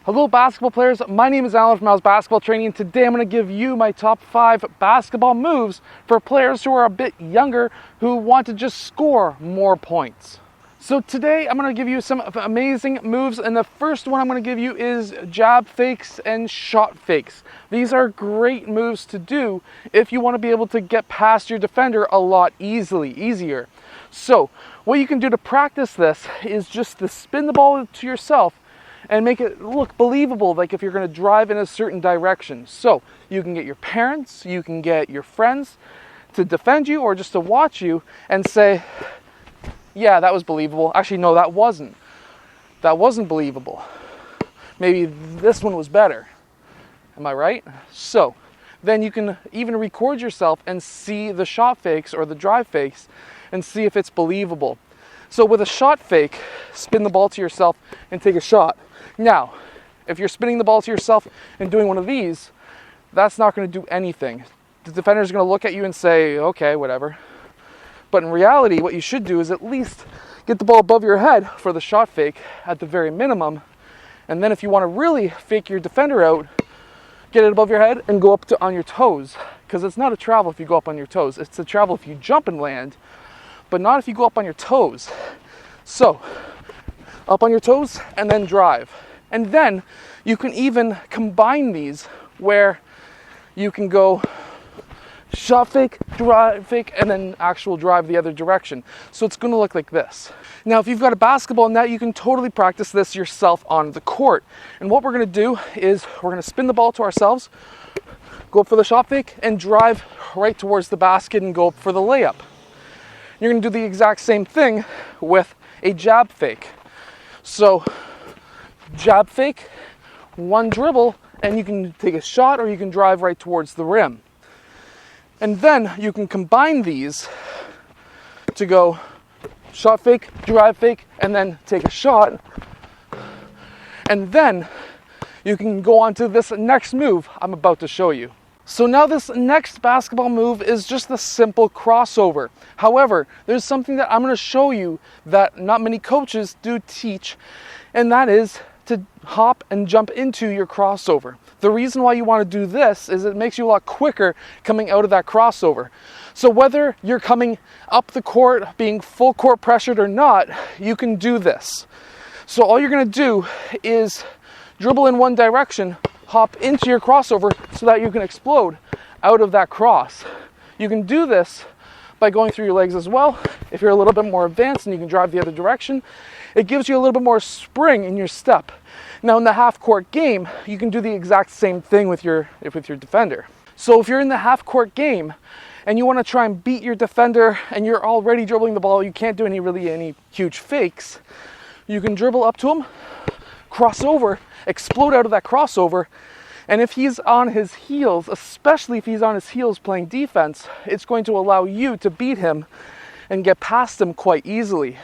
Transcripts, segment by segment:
Hello basketball players, my name is Alan from Al's Basketball Training, and today I'm going to give you my top 5 basketball moves for players who are a bit younger who want to just score more points. So today I'm going to give you some amazing moves, and the first one I'm going to give you is jab fakes and shot fakes. These are great moves to do if you want to be able to get past your defender a lot easier. So what you can do to practice this is just to spin the ball to yourself and make it look believable, like if you're going to drive in a certain direction. So you can get your parents, you can get your friends to defend you or just to watch you and say, yeah, that was believable. Actually, no, that wasn't. That wasn't believable. Maybe this one was better. Am I right? So then you can even record yourself and see the shot fakes or the drive fakes and see if it's believable. So with a shot fake, spin the ball to yourself and take a shot. Now, if you're spinning the ball to yourself and doing one of these, that's not going to do anything. The defender's going to look at you and say, okay, whatever. But in reality, what you should do is at least get the ball above your head for the shot fake at the very minimum. And then if you want to really fake your defender out, get it above your head and go up on your toes. Because it's not a travel if you go up on your toes. It's a travel if you jump and land, but not if you go up on your toes. So, up on your toes and then drive. And then you can even combine these where you can go shot fake, drive fake, and then actual drive the other direction. So it's going to look like this. Now, if you've got a basketball net, you can totally practice this yourself on the court. And what we're going to do is we're going to spin the ball to ourselves, go up for the shot fake, and drive right towards the basket and go up for the layup. You're going to do the exact same thing with a jab fake. So jab fake, one dribble, and you can take a shot or you can drive right towards the rim. And then you can combine these to go shot fake, drive fake, and then take a shot. And then you can go on to this next move I'm about to show you. So now this next basketball move is just the simple crossover. However, there's something that I'm going to show you that not many coaches do teach, and that is to hop and jump into your crossover. The reason why you want to do this is it makes you a lot quicker coming out of that crossover. So whether you're coming up the court, being full court pressured or not, you can do this. So all you're going to do is dribble in one direction, hop into your crossover so that you can explode out of that cross. You can do this by going through your legs as well. If you're a little bit more advanced and you can drive the other direction, it gives you a little bit more spring in your step. Now in the half-court game, you can do the exact same thing with your defender. So if you're in the half-court game and you want to try and beat your defender and you're already dribbling the ball, you can't do any huge fakes, you can dribble up to him, cross over, explode out of that crossover, and if he's on his heels, especially if he's on his heels playing defense, it's going to allow you to beat him and get past him quite easily.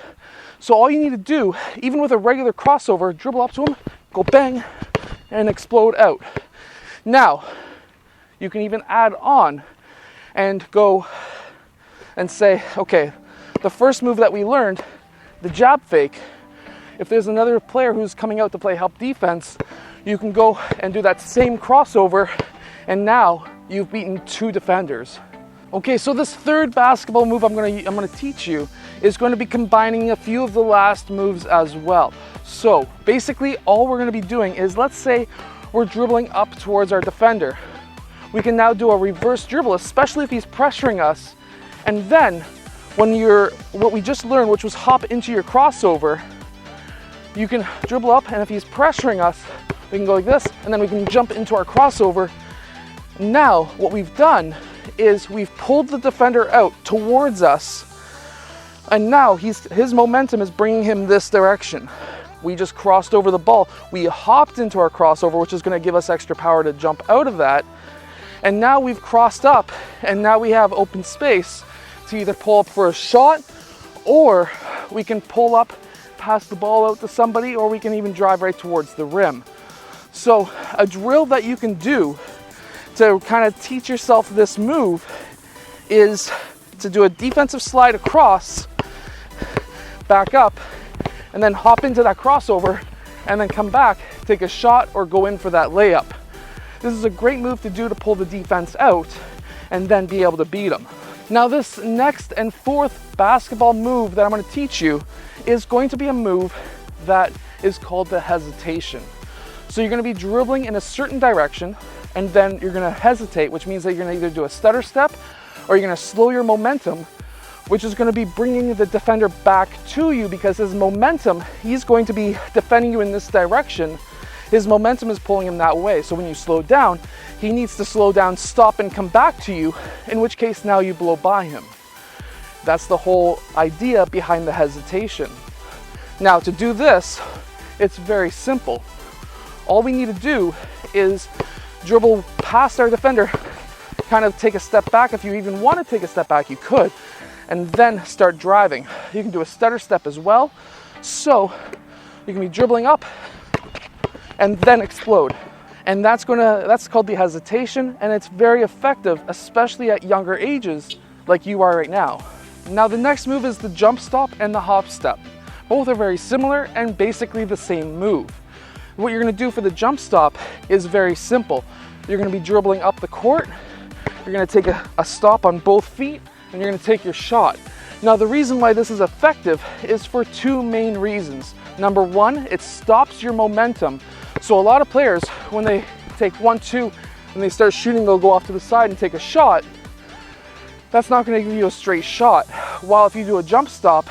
So all you need to do, even with a regular crossover, dribble up to him, go bang, and explode out. Now, you can even add on and go and say, okay, the first move that we learned, the jab fake, if there's another player who's coming out to play help defense, you can go and do that same crossover, and now you've beaten 2 defenders. Okay, so this third basketball move I'm going to teach you is going to be combining a few of the last moves as well. So basically all we're going to be doing is, let's say we're dribbling up towards our defender. We can now do a reverse dribble, especially if he's pressuring us. And then what we just learned, which was hop into your crossover, you can dribble up, and if he's pressuring us, we can go like this, and then we can jump into our crossover. Now what we've done is we've pulled the defender out towards us, and now his momentum is bringing him this direction. We just crossed over the ball. We hopped into our crossover, which is going to give us extra power to jump out of that. And now we've crossed up, and now we have open space to either pull up for a shot, or we can pull up, pass the ball out to somebody, or we can even drive right towards the rim. So a drill that you can do to kind of teach yourself this move is to do a defensive slide across, back up, and then hop into that crossover and then come back, take a shot, or go in for that layup. This is a great move to do to pull the defense out and then be able to beat them. Now this next and fourth basketball move that I'm going to teach you is going to be a move that is called the hesitation. So you're going to be dribbling in a certain direction, and then you're going to hesitate, which means that you're going to either do a stutter step or you're going to slow your momentum, which is going to be bringing the defender back to you, because his momentum, he's going to be defending you in this direction. His momentum is pulling him that way. So when you slow down, he needs to slow down, stop, and come back to you, in which case now you blow by him. That's the whole idea behind the hesitation. Now to do this, it's very simple. All we need to do is dribble past our defender, kind of take a step back. If you even want to take a step back, you could, and then start driving. You can do a stutter step as well. So you can be dribbling up and then explode. And that's called the hesitation, and it's very effective, especially at younger ages like you are right now. Now the next move is the jump stop and the hop step. Both are very similar and basically the same move. What you're going to do for the jump stop is very simple. You're going to be dribbling up the court, you're going to take a stop on both feet, and you're going to take your shot. Now the reason why this is effective is for two main reasons. Number one, it stops your momentum. So a lot of players, when they take 1-2 and they start shooting, they'll go off to the side and take a shot. That's not going to give you a straight shot. While if you do a jump stop,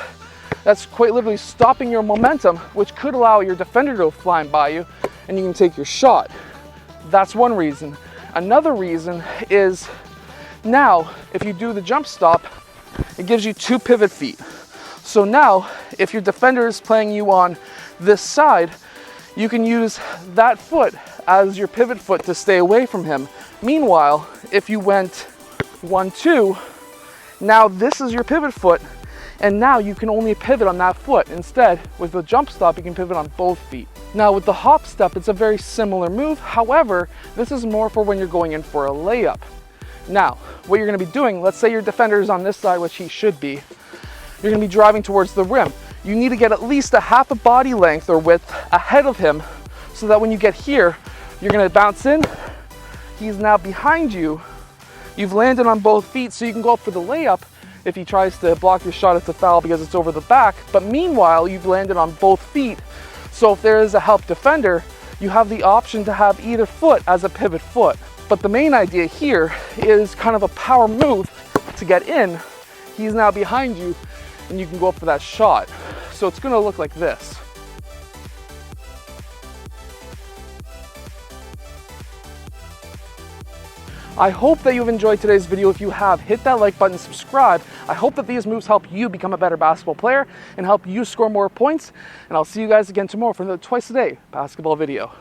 that's quite literally stopping your momentum, which could allow your defender to go flying by you, and you can take your shot. That's one reason. Another reason is, now if you do the jump stop, it gives you 2 pivot feet. So now if your defender is playing you on this side, you can use that foot as your pivot foot to stay away from him. Meanwhile, if you went 1-2, now this is your pivot foot, and now you can only pivot on that foot. Instead, with the jump stop, you can pivot on both feet. Now with the hop step, it's a very similar move. However, this is more for when you're going in for a layup. Now, what you're going to be doing, let's say your defender is on this side, which he should be. You're going to be driving towards the rim. You need to get at least a half a body length or width ahead of him, so that when you get here, you're going to bounce in. He's now behind you. You've landed on both feet, so you can go up for the layup. If he tries to block your shot, it's a foul because it's over the back. But meanwhile, you've landed on both feet. So if there is a help defender, you have the option to have either foot as a pivot foot. But the main idea here is kind of a power move to get in. He's now behind you, and you can go up for that shot. So it's going to look like this. I hope that you've enjoyed today's video. If you have, hit that like button, subscribe. I hope that these moves help you become a better basketball player and help you score more points. And I'll see you guys again tomorrow for another twice a day basketball video.